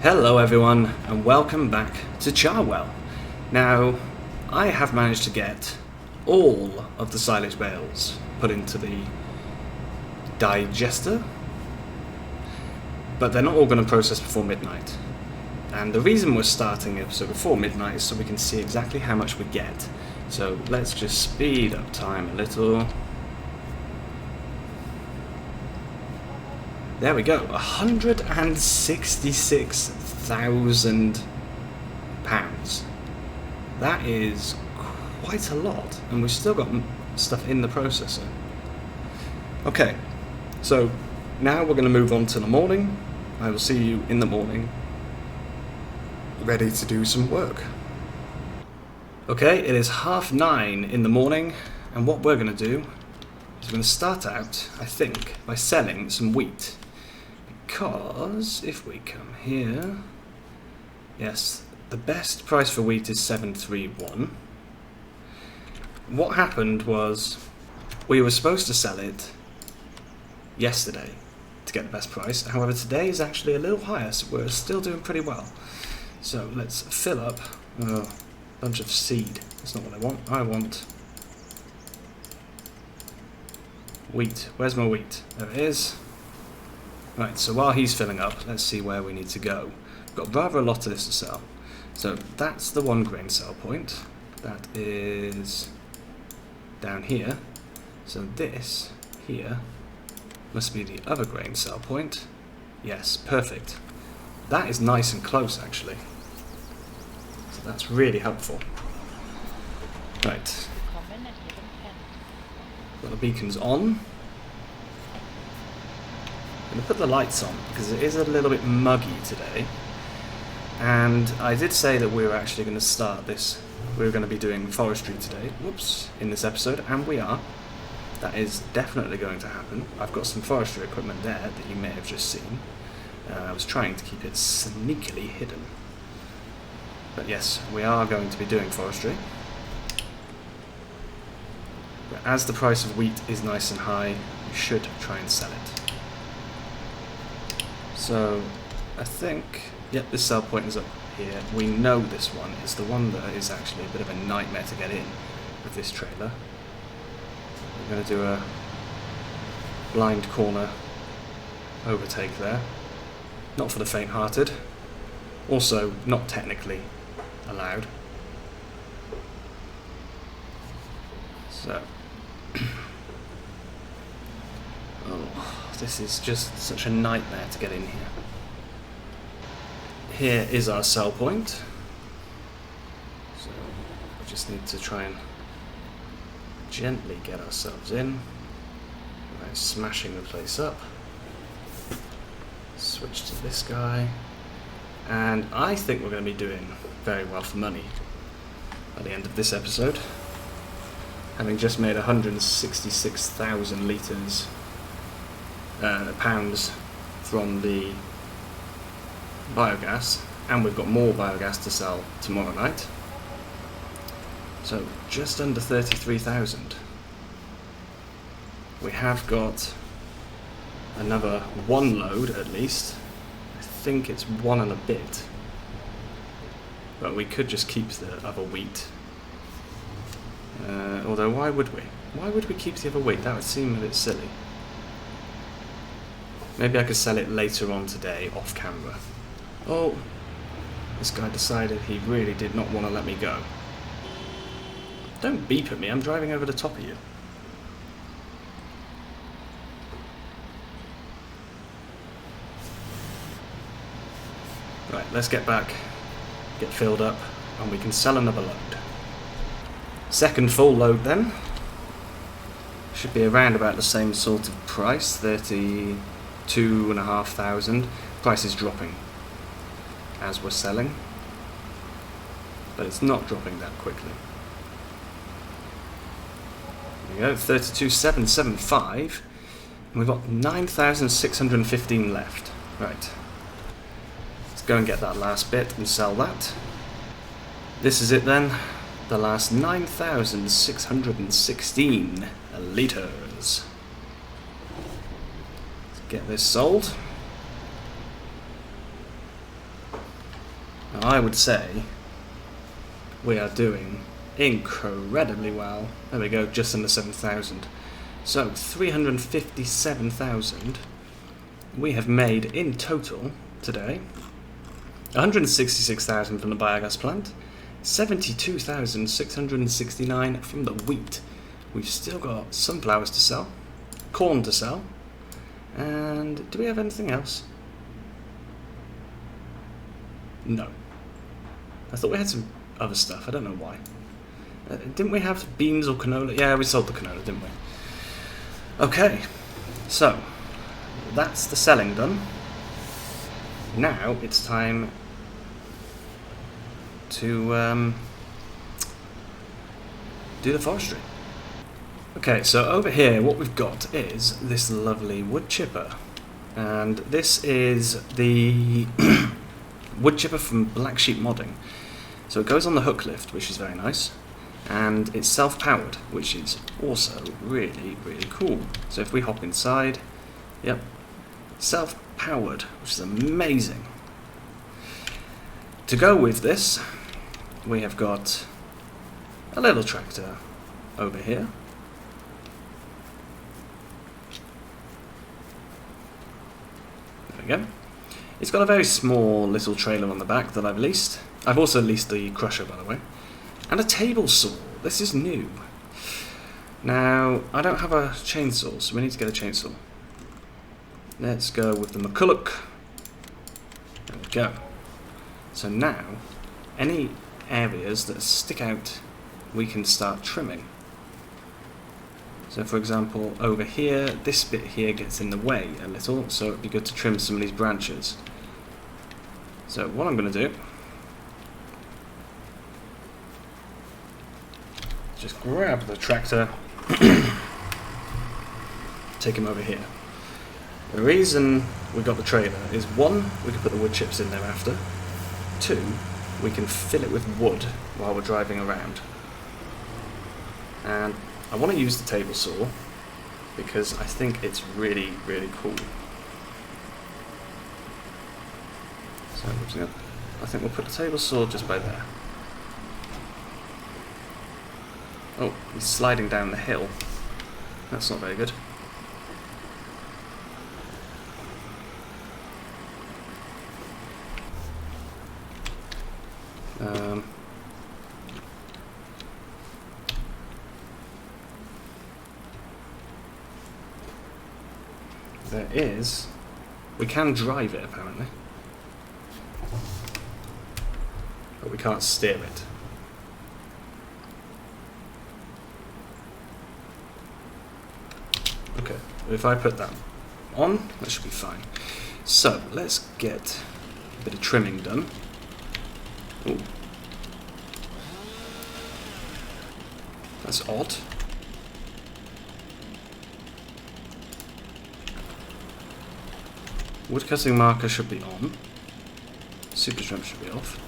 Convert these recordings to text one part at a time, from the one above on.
Hello everyone and welcome back to Charwell. Now, I have managed to get all of the silage bales put into the digester, but they're not all going to process before midnight. And the reason we're starting the episode before midnight is so we can see exactly how much we get. So let's just speed up time a little. There we go, £166,000. That is quite a lot, and we've still got stuff in the processor. Okay, so now we're going to move on to the morning. I will see you in the morning, ready to do some work. Okay, it is 9:30 in the morning, and what we're going to do is we're going to start out, I think, by selling some wheat. Because if we come here, yes, the best price for wheat is 731. What happened was we were supposed to sell it yesterday to get the best price. However, today is actually a little higher, so we're still doing pretty well. So let's fill up a bunch of seed. That's not what I want. I want wheat. Where's my wheat? There it is. Right, so while he's filling up, let's see where we need to go. We've got rather a lot of this to sell. So that's the 1 grain sell point. That is down here. So this here must be the other grain sell point. Yes, perfect. That is nice and close actually. So that's really helpful. Right. Got the beacons on. I'm going to put the lights on because it is a little bit muggy today, and I did say that we were actually going to start this, we were going to be doing forestry today, whoops, in this episode, and we are. That is definitely going to happen. I've got some forestry equipment there that you may have just seen. I was trying to keep it sneakily hidden. But yes, we are going to be doing forestry. But as the price of wheat is nice and high, we should try and sell it. So, I think, yep, this sell point is up here. We know this one is the one that is actually a bit of a nightmare to get in with this trailer. We're going to do a blind corner overtake there. Not for the faint-hearted. Also, not technically allowed. So, oh. This is just such a nightmare to get in here. Here is our sell point. So we just need to try and gently get ourselves in by smashing the place up. Switch to this guy. And I think we're going to be doing very well for money at the end of this episode. Having just made 166,000 litres pounds from the biogas, and we've got more biogas to sell tomorrow night, so just under 33,000. We have got another 1 load at least. I think it's 1 and a bit, but we could just keep the other wheat, although why would we keep the other wheat? That would seem a bit silly. Maybe I could sell it later on today, off camera. Oh, this guy decided he really did not want to let me go. Don't beep at me, I'm driving over the top of you. Right, let's get back, get filled up, and we can sell another load. Second full load then. Should be around about the same sort of price, 32,500. Price is dropping as we're selling, but it's not dropping that quickly. There we go, 32,775, and we've got 9,615 left. Right, let's go and get that last bit and sell that. This is it then, the last 9,616 litres. Get this sold. Now I would say we are doing incredibly well. There we go, just under 7,000. So 357,000 we have made in total today. 166,000 from the biogas plant, 72,669 from the wheat. We've still got sunflowers to sell, corn to sell, and do we have anything else? No. I thought we had some other stuff, I don't know why. Didn't we have beans or canola? Yeah, we sold the canola, didn't we? Okay, so that's the selling done. Now it's time to do the forestry. Okay, so over here what we've got is this lovely wood chipper, and this is the wood chipper from Black Sheep Modding. So it goes on the hook lift, which is very nice, and it's self-powered, which is also really, really cool. So if we hop inside, yep, self-powered, which is amazing. To go with this, we have got a little tractor over here. There we go. It's got a very small little trailer on the back that I've leased. I've also leased the crusher, by the way. And a table saw. This is new. Now, I don't have a chainsaw, so we need to get a chainsaw. Let's go with the McCulloch. There we go. So now, any areas that stick out, we can start trimming. So for example, over here, this bit here gets in the way a little, so it'd be good to trim some of these branches. So what I'm going to do, just grab the tractor, take him over here. The reason we got the trailer is, one, we can put the wood chips in there after. Two, we can fill it with wood while we're driving around. And I want to use the table saw because I think it's really, really cool. So I think we'll put the table saw just by there. Oh, he's sliding down the hill. That's not very good. There is... We can drive it, apparently. But we can't steer it. Okay, if I put that on, that should be fine. So, let's get a bit of trimming done. Ooh. That's odd. Wood cutting marker should be on. Super trim should be off.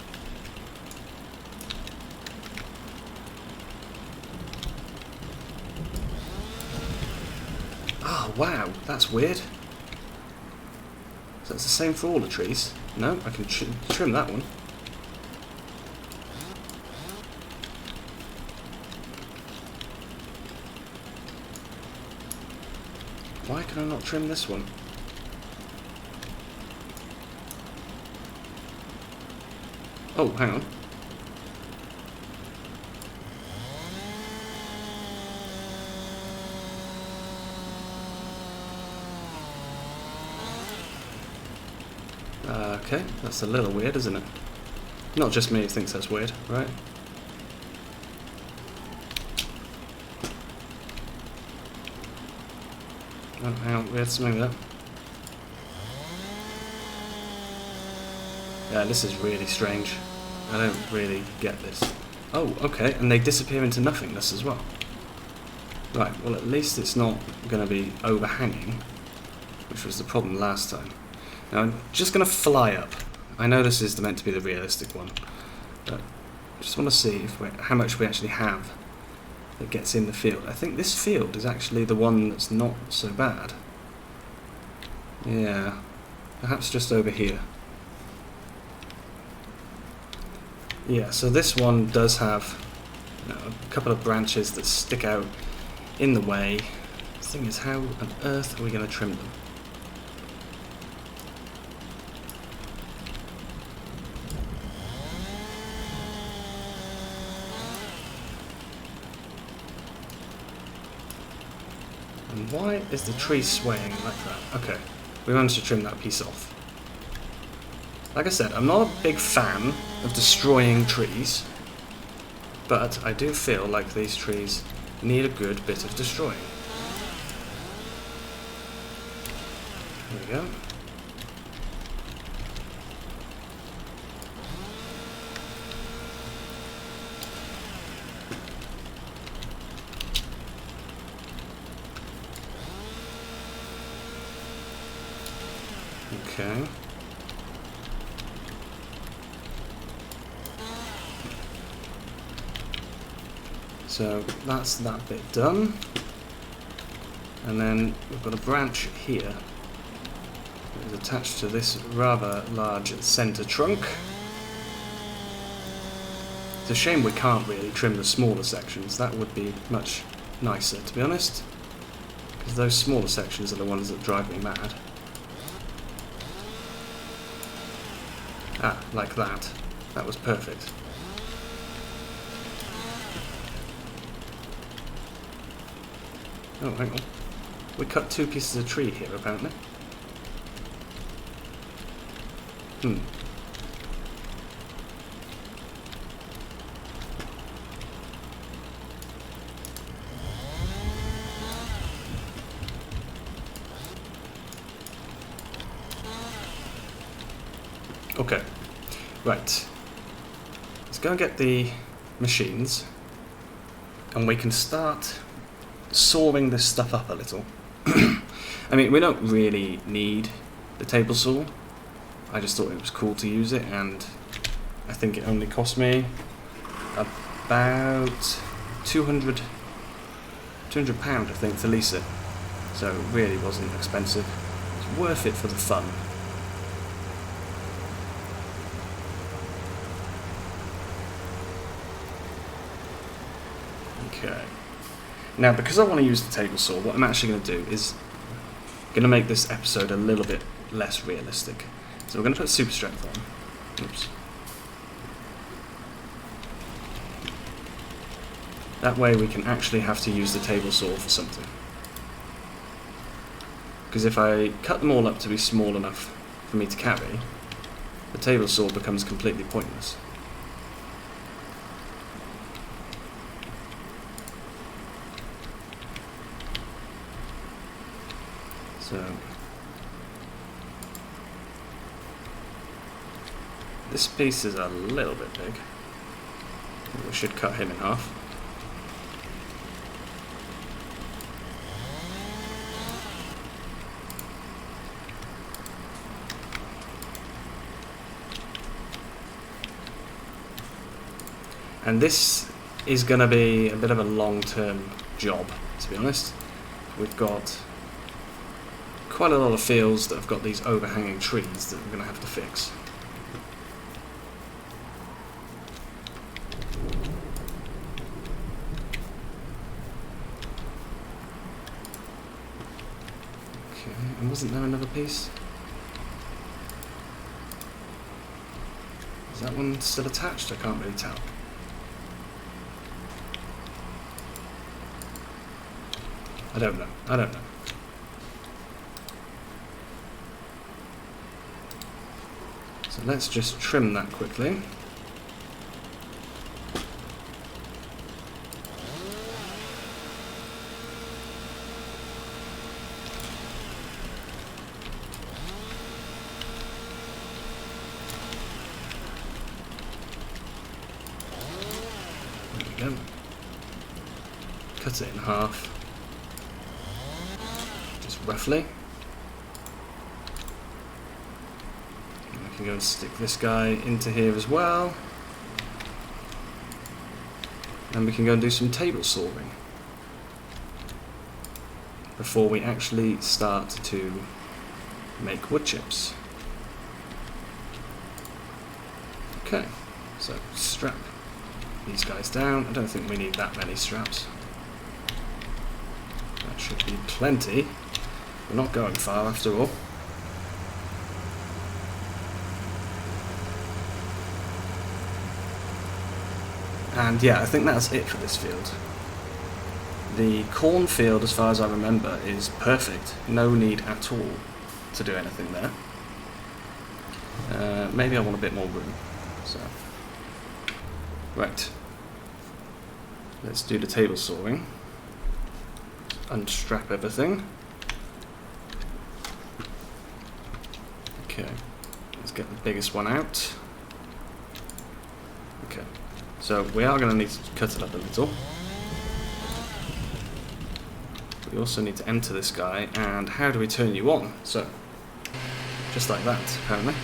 Oh wow, that's weird. So that's the same for all the trees. No, I can trim that one. Why can I not trim this one? Oh, hang on. Okay, that's a little weird, isn't it? Not just me who thinks that's weird, right? Oh, hang on, we had something there. Yeah, this is really strange. I don't really get this. Oh, okay, and they disappear into nothingness as well. Right, well at least it's not going to be overhanging, which was the problem last time. Now I'm just going to fly up. I know this is meant to be the realistic one, but I just want to see if how much we actually have that gets in the field. I think this field is actually the one that's not so bad. Yeah, perhaps just over here. Yeah, so this one does have a couple of branches that stick out in the way. The thing is, how on earth are we going to trim them? And why is the tree swaying like that? Okay, we managed to trim that piece off. Like I said, I'm not a big fan of destroying trees, but I do feel like these trees need a good bit of destroying. There we go. Okay. So that's that bit done. And then we've got a branch here that is attached to this rather large centre trunk. It's a shame we can't really trim the smaller sections. That would be much nicer, to be honest, because those smaller sections are the ones that drive me mad. Ah, like that. That was perfect. Oh, hang on. We cut 2 pieces of tree here, apparently. Okay, right. Let's go and get the machines, and we can start sawing this stuff up a little. I mean, we don't really need the table saw. I just thought it was cool to use it, and I think it only cost me about £200, I think, to lease it. So it really wasn't expensive. It's worth it for the fun. Okay. Now, because I want to use the table saw, what I'm actually going to do is going to make this episode a little bit less realistic. So we're going to put super strength on. Oops. That way we can actually have to use the table saw for something. Because if I cut them all up to be small enough for me to carry, the table saw becomes completely pointless. So this piece is a little bit big. We should cut him in half. And this is going to be a bit of a long-term job, to be honest. We've got quite a lot of fields that have got these overhanging trees that we're going to have to fix. Okay, and wasn't there another piece? Is that one still attached? I can't really tell. I don't know. So let's just trim that quickly. There we go. Cut it in half. Just roughly. Go and stick this guy into here as well, and we can go and do some table sawing before we actually start to make wood chips. Okay, So strap these guys down. I don't think we need that many straps. That should be plenty. We're not going far after all. And yeah, I think that's it for this field. The cornfield, as far as I remember, is perfect. No need at all to do anything there. Maybe I want a bit more room. So, right. Let's do the table sawing. Unstrap everything. Okay. Let's get the biggest one out. Okay. So we are going to need to cut it up a little. We also need to enter this guy, and how do we turn you on? So, just like that, apparently.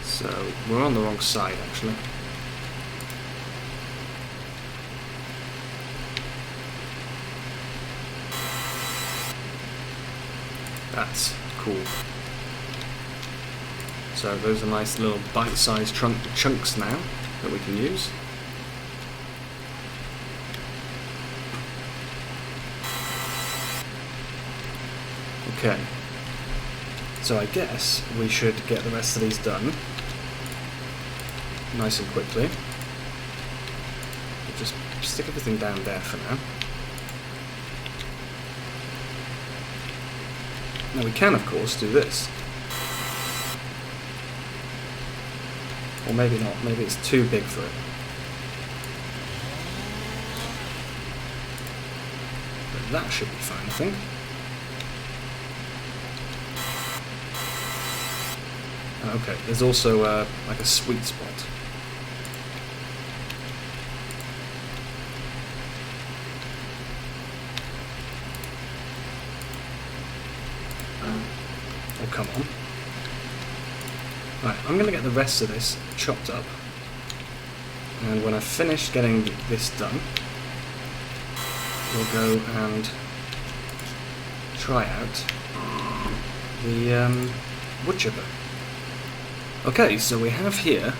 So, we're on the wrong side, actually. That's cool. So those are nice little bite-sized chunks now that we can use. Okay. So I guess we should get the rest of these done nice and quickly. We'll just stick everything down there for now. Now we can, of course, do this. Or maybe not, maybe it's too big for it. But that should be fine, I think. Okay, there's also like a sweet spot. Oh, come on. Right, I'm going to get the rest of this chopped up, and when I've finished getting this done, we'll go and try out the wood chipper. Okay, so we have here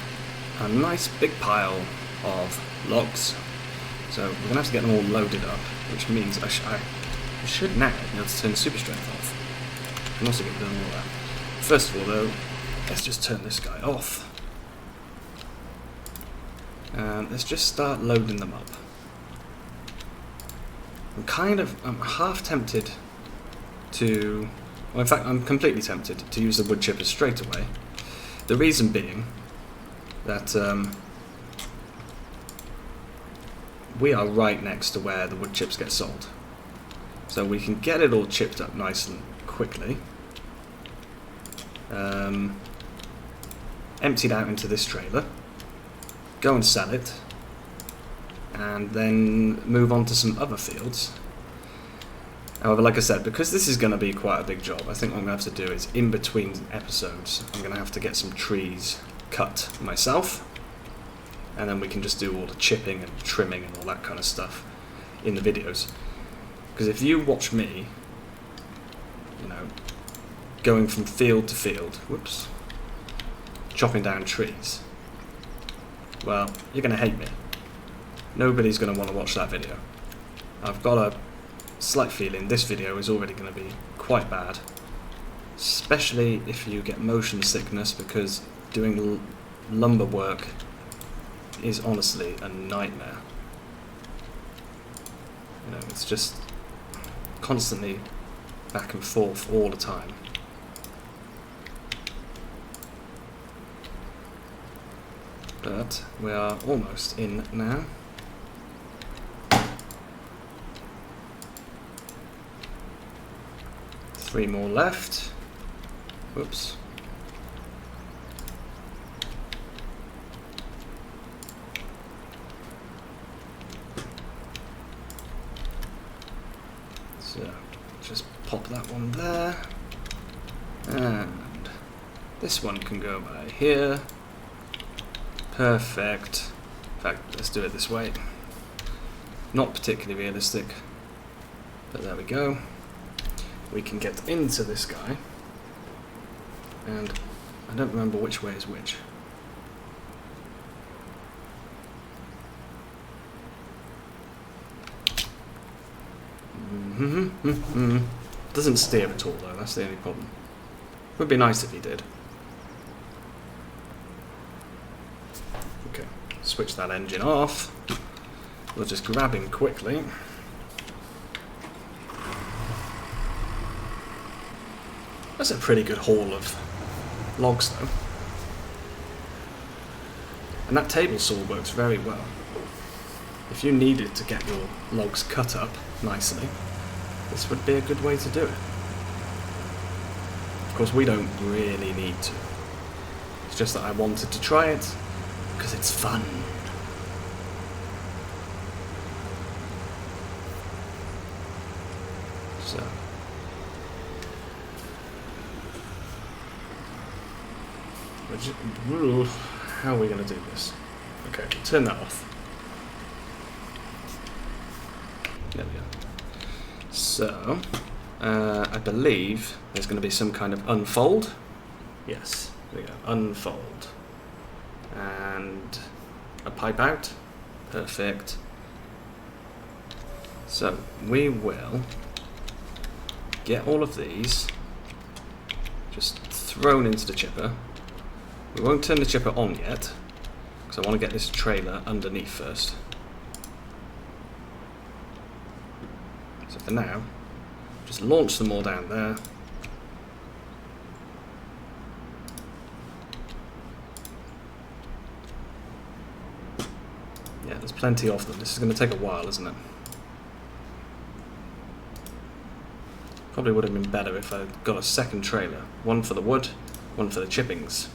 a nice big pile of logs, so we're going to have to get them all loaded up, which means I should now be able to turn super strength off. I can also get rid of all that. First of all though, let's just turn this guy off. And let's just start loading them up. I'm half tempted to, well, in fact I'm completely tempted to use the wood chipper straight away. The reason being that we are right next to where the wood chips get sold. So we can get it all chipped up nice and quickly. Emptied out into this trailer, go and sell it, and then move on to some other fields. However, like I said, because this is going to be quite a big job, I think what I'm going to have to do is, in between episodes, I'm going to have to get some trees cut myself, and then we can just do all the chipping and trimming and all that kind of stuff in the videos. Because if you watch me, you know, going from field to field, whoops, chopping down trees, well, you're going to hate me. Nobody's going to want to watch that video. I've got a slight feeling this video is already going to be quite bad, especially if you get motion sickness, because doing lumber work is honestly a nightmare. You know, it's just constantly back and forth all the time. But we are almost in now. Three more left. Whoops. So, just pop that one there. And this one can go by here. Perfect. In fact, let's do it this way. Not particularly realistic, but there we go. We can get into this guy. and I don't remember which way is which. Doesn't steer at all though, that's the only problem. Would be nice if he did. Okay, switch that engine off. We'll just grab him quickly. That's a pretty good haul of logs though. And that table saw works very well. If you needed to get your logs cut up nicely, this would be a good way to do it. Of course, we don't really need to. It's just that I wanted to try it because it's fun. So. How are we going to do this? Okay, turn that off. There we go. So, I believe there's going to be some kind of unfold. Yes, there we go. Unfold. And a pipe out. Perfect. So, we will get all of these just thrown into the chipper. We won't turn the chipper on yet, because I want to get this trailer underneath first. So for now, just launch them all down there. Yeah, there's plenty of them. This is going to take a while, isn't it? Probably would have been better if I got a second trailer. One for the wood, one for the chippings.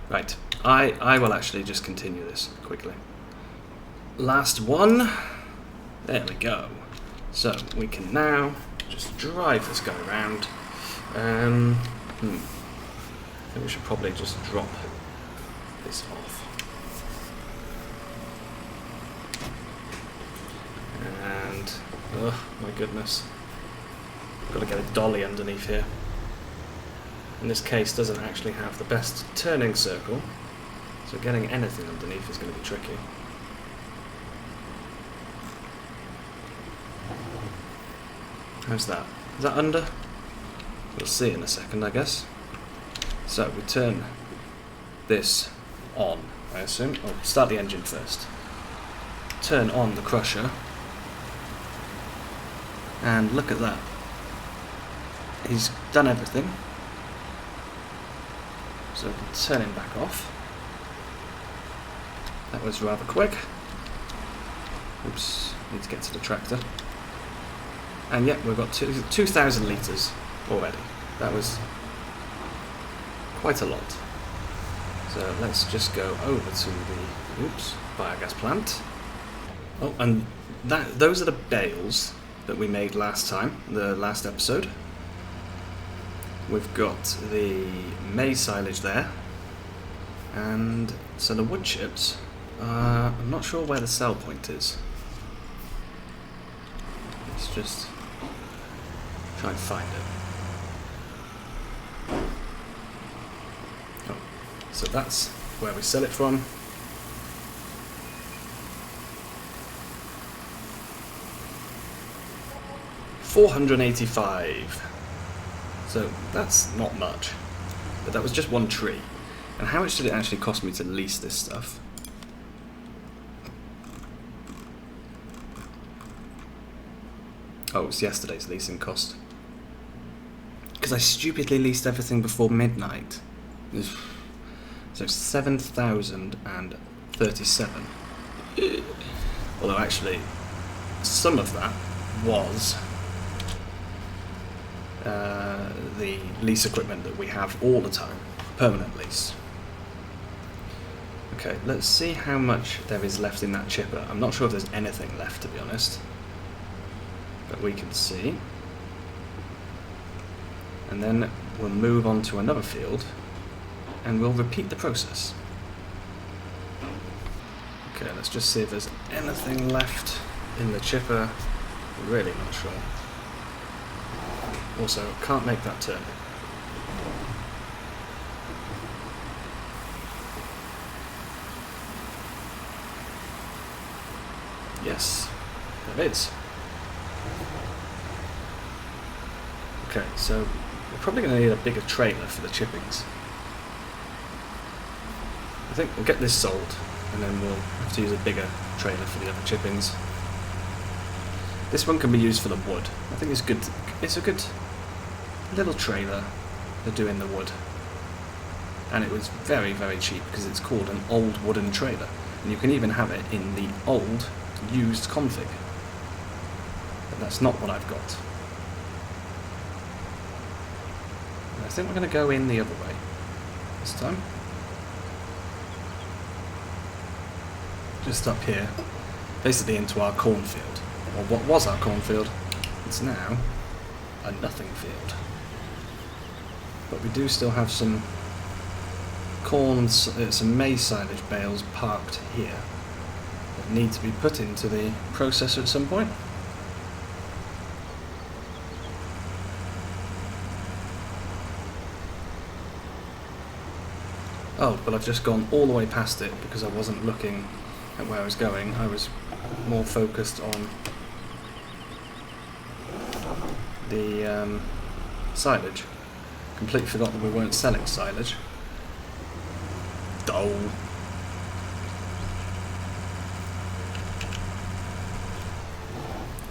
Right, I will actually just continue this quickly. Last one. There we go. So we can now just drive this guy around. I think we should probably just drop this off. And, oh my goodness. Got to get a dolly underneath here. In this case, doesn't actually have the best turning circle, so getting anything underneath is going to be tricky. How's that? Is that under? We'll see in a second, I guess. So we turn this on, I assume. Oh, start the engine first. Turn on the crusher. And look at that. He's done everything. So we can turn him back off. That was rather quick. Oops, need to get to the tractor. And yep, we've got 2,000 litres already. That was quite a lot. So let's just go over to the biogas plant. Oh, and those are the bales that we made last time, the last episode. We've got the maize silage there, and so the wood chips, I'm not sure where the sell point is. Let's just try and find it. Oh, so that's where we sell it from. $485. So that's not much, but that was just one tree. And how much did it actually cost me to lease this stuff? Oh, it's yesterday's leasing cost. Because I stupidly leased everything before midnight. So 7,037. Although actually, some of that was the lease equipment that we have all the time, permanent lease. Okay, let's see how much there is left in that chipper. I'm not sure if there's anything left, to be honest, but we can see. And then we'll move on to another field and we'll repeat the process. Okay, let's just see if there's anything left. in the chipper, really not sure. Also, can't make that turn. Yes, there it is. Okay, so we're probably going to need a bigger trailer for the chippings. I think we'll get this sold, and then we'll have to use a bigger trailer for the other chippings. This one can be used for the wood. I think it's good. It's a good little trailer for doing the wood. And it was very, very cheap because it's called an old wooden trailer. And you can even have it in the old used config. But that's not what I've got. And I think we're going to go in the other way this time. Just up here, basically into our cornfield. Or what was our cornfield. It's now a nothing field. But we do still have some corn, some maize silage bales parked here that need to be put into the processor at some point. Oh, but I've just gone all the way past it because I wasn't looking at where I was going. I was more focused on the silage. Completely forgot that we weren't selling silage. Oh.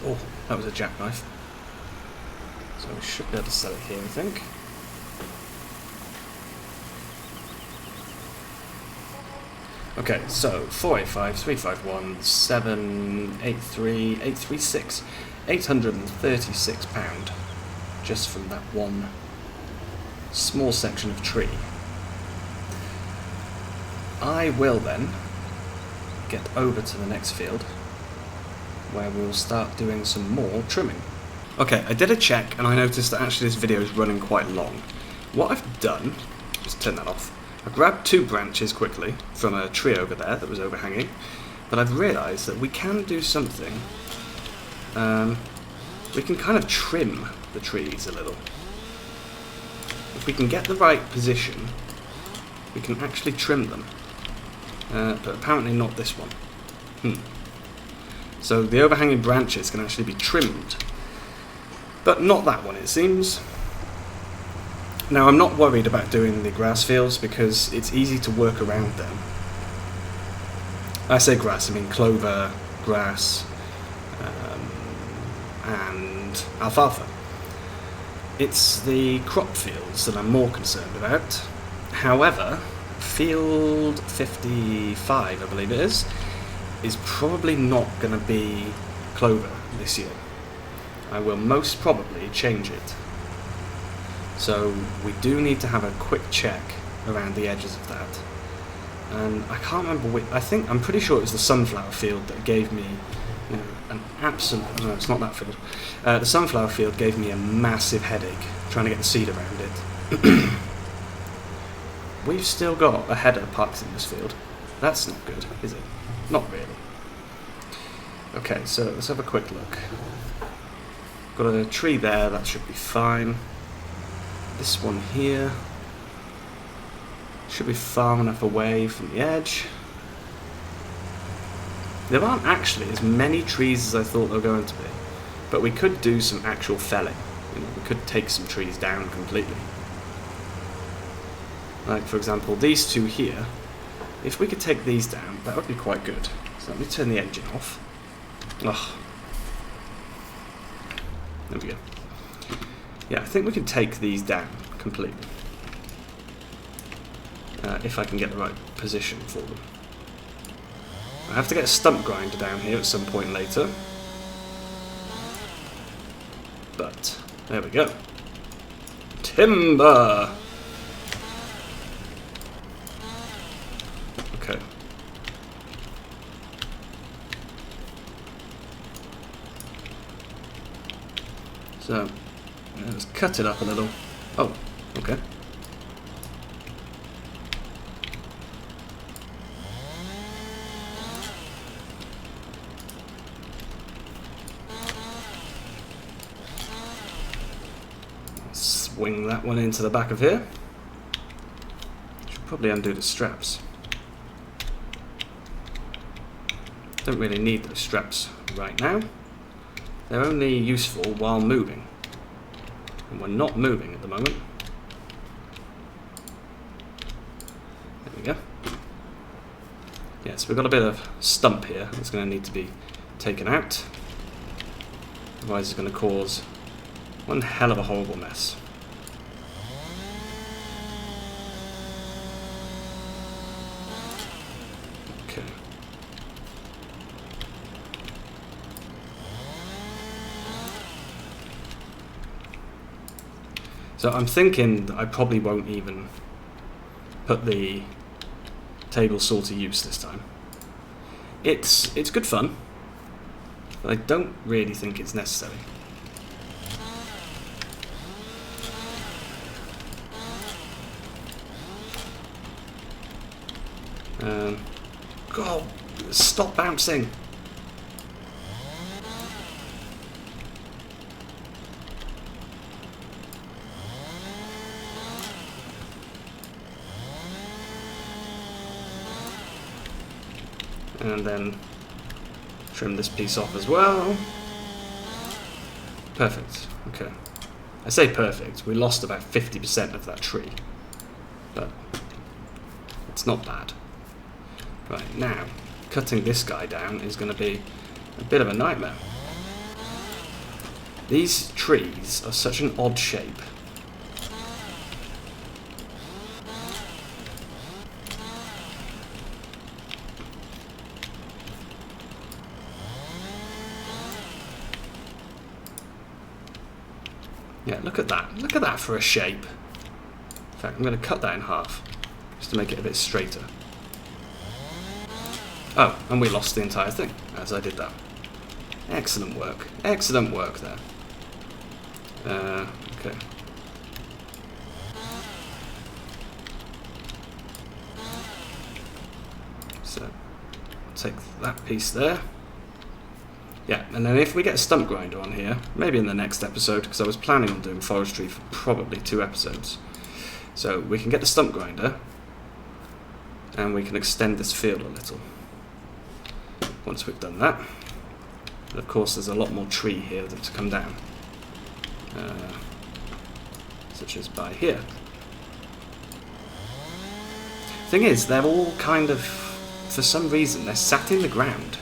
Oh, that was a jackknife. So we should be able to sell it here, I think. Okay, so 485, 351, 783, 836, £836 just from that one small section of tree. I will then get over to the next field where we'll start doing some more trimming. Okay, I did a check and I noticed that actually this video is running quite long. What I've done, just turn that off, I grabbed 2 branches quickly from a tree over there that was overhanging, but I've realised that we can do something. We can kind of trim the trees a little. If we can get the right position, we can actually trim them. But apparently not this one. So the overhanging branches can actually be trimmed, but not that one, it seems. Now I'm not worried about doing the grass fields because it's easy to work around them. I say grass, I mean clover, grass, and alfalfa. It's the crop fields that I'm more concerned about. However, field 55, I believe it is probably not going to be clover this year. I will most probably change it. So we do need to have a quick check around the edges of that. And I can't remember which, I'm pretty sure it was the sunflower field that gave me, you know, an absolute, no, it's not that field. The sunflower field gave me a massive headache trying to get the seed around it. We've still got a header parked in this field. That's not good, is it? Not really. Okay, so let's have a quick look. Got a tree there, that should be fine. This one here should be far enough away from the edge. There aren't actually as many trees as I thought there were going to be, but we could do some actual felling. You know, we could take some trees down completely. Like, for example, these 2 here. If we could take these down, that would be quite good. So let me turn the engine off. Ugh. There we go. Yeah, I think we can take these down completely. If I can get the right position for them. I have to get a stump grinder down here at some point later. But, there we go. Timber! Okay. So, let's cut it up a little. Oh, okay. wing that one into the back of here. Should probably undo the straps. Don't really need those straps right now. They're only useful while moving. And we're not moving at the moment. There we go. Yes, we've got a bit of stump here that's going to need to be taken out. Otherwise it's going to cause one hell of a horrible mess. Okay. So I'm thinking that I probably won't even put the table saw to use this time. It's good fun, but I don't really think it's necessary. God, stop bouncing! And then trim this piece off as well. Perfect. Okay. I say perfect. We lost about 50% of that tree. But it's not bad. Right, now, cutting this guy down is going to be a bit of a nightmare. These trees are such an odd shape. Yeah, look at that. Look at that for a shape. In fact, I'm going to cut that in half, just to make it a bit straighter. Oh, and we lost the entire thing, as I did that. Excellent work. Excellent work there. Okay. So, take that piece there. Yeah, and then if we get a stump grinder on here, maybe in the next episode, because I was planning on doing forestry for probably 2 episodes. So we can get the stump grinder, and we can extend this field a little. Once we've done that. And of course there's a lot more tree here to come down. Such as by here. Thing is, they're all kind of, for some reason, they're sat in the ground.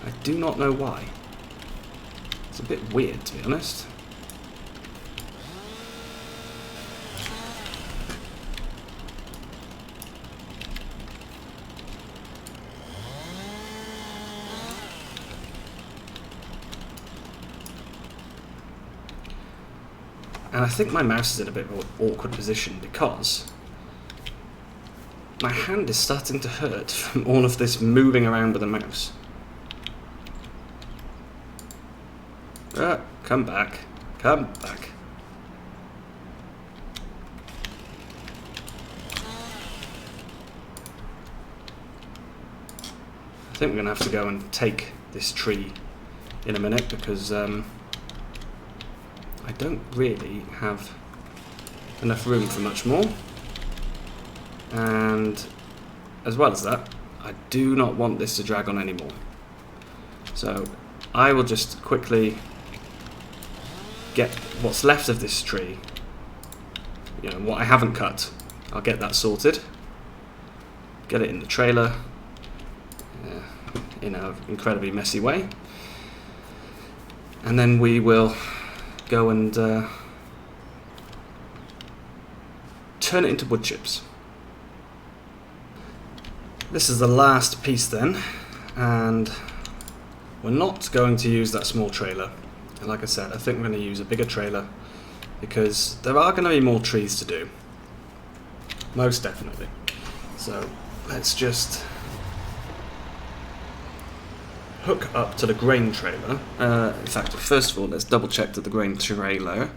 I do not know why. It's a bit weird, to be honest. And I think my mouse is in a bit of an awkward position because my hand is starting to hurt from all of this moving around with the mouse. Come back. Come back. I think we're going to have to go and take this tree in a minute because I don't really have enough room for much more. And as well as that, I do not want this to drag on anymore. So I will just quickly get what's left of this tree, you know, what I haven't cut, I'll get that sorted, get it in the trailer in an incredibly messy way, and then we will go and turn it into wood chips. This is the last piece then, and we're not going to use that small trailer. And like I said, I think we're going to use a bigger trailer because there are going to be more trees to do. Most definitely. So let's just hook up to the grain trailer. In fact, first of all, let's double check that the grain trailer.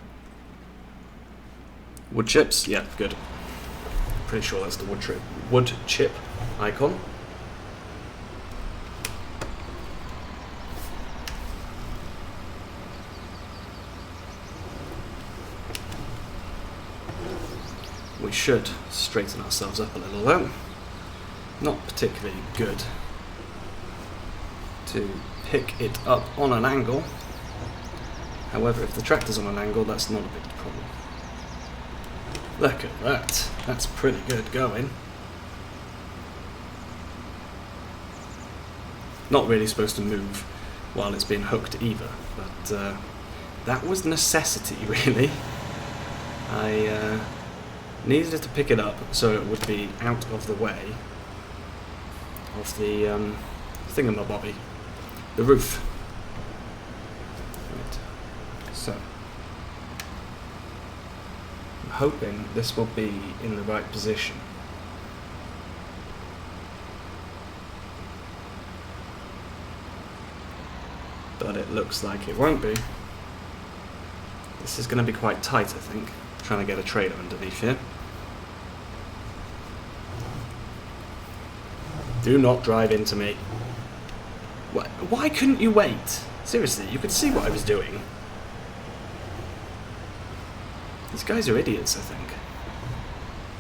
Wood chips? Yeah, good. Pretty sure that's the wood chip icon. should straighten ourselves up a little though. Not particularly good to pick it up on an angle. However, if the tractor's on an angle, that's not a big problem. Look at that. That's pretty good going. Not really supposed to move while it's being hooked either, but that was necessity, really. I needed to pick it up so it would be out of the way of the thingamabobby, the roof. Right. So, I'm hoping this will be in the right position. But it looks like it won't be. This is going to be quite tight, I think, trying to get a trailer underneath here. Do not drive into me. Why couldn't you wait? Seriously, you could see what I was doing. These guys are idiots, I think.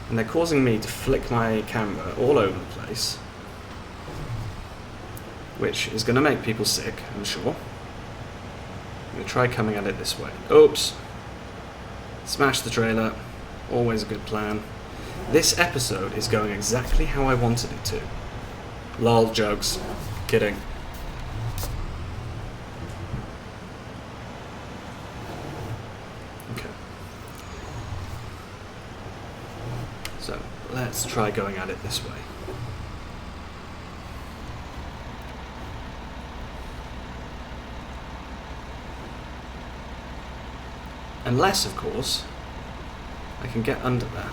And they're causing me to flick my camera all over the place. Which is going to make people sick, I'm sure. I'm going to try coming at it this way. Oops. Smash the trailer. Always a good plan. This episode is going exactly how I wanted it to. Lol, jokes. Kidding. Okay. So, let's try going at it this way. Unless, of course, I can get under there.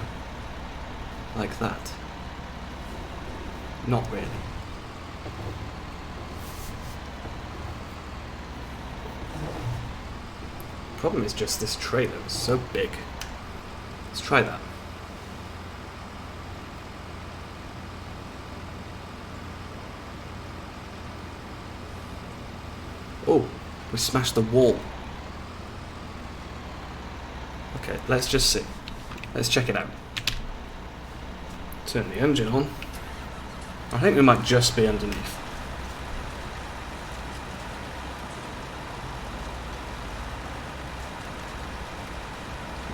Like that. Not really. Problem is just this trailer is so big. Let's try that. Oh, we smashed the wall. Okay, let's just see. Let's check it out. Turn the engine on. I think we might just be underneath.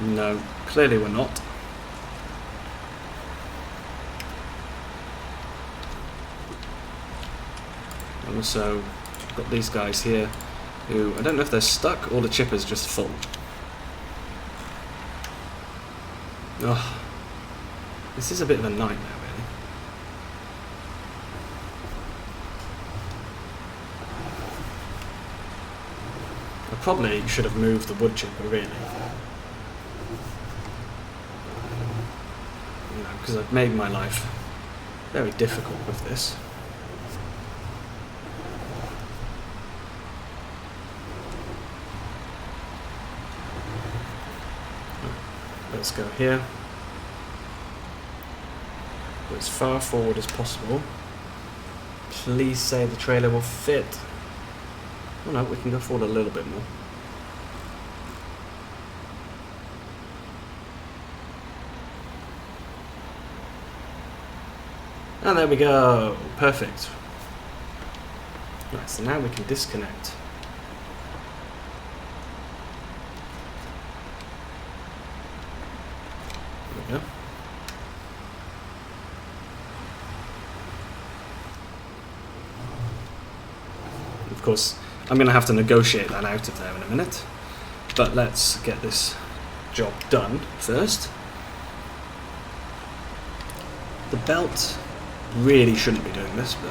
No, clearly we're not. And also, got these guys here who, I don't know if they're stuck or the chipper's just full. Ugh. This is a bit of a nightmare, really. I probably should have moved the wood chipper, really. You know, because I've made my life very difficult with this. Let's go here. Go as far forward as possible. Please say the trailer will fit. Oh no, we can go forward a little bit more. And there we go. Perfect. Right, so now we can disconnect. There we go. Of course, I'm going to have to negotiate that out of there in a minute. But let's get this job done first. The belt really shouldn't be doing this, but...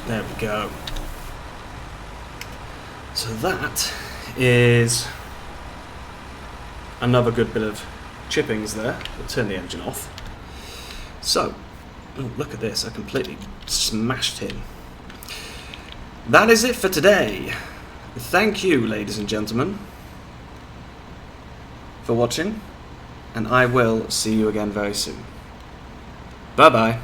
there we go. So that is another good bit of chippings there. We'll turn the engine off. So, oh, look at this, I completely smashed him. That is it for today. Thank you, ladies and gentlemen, for watching, and I will see you again very soon. Bye-bye.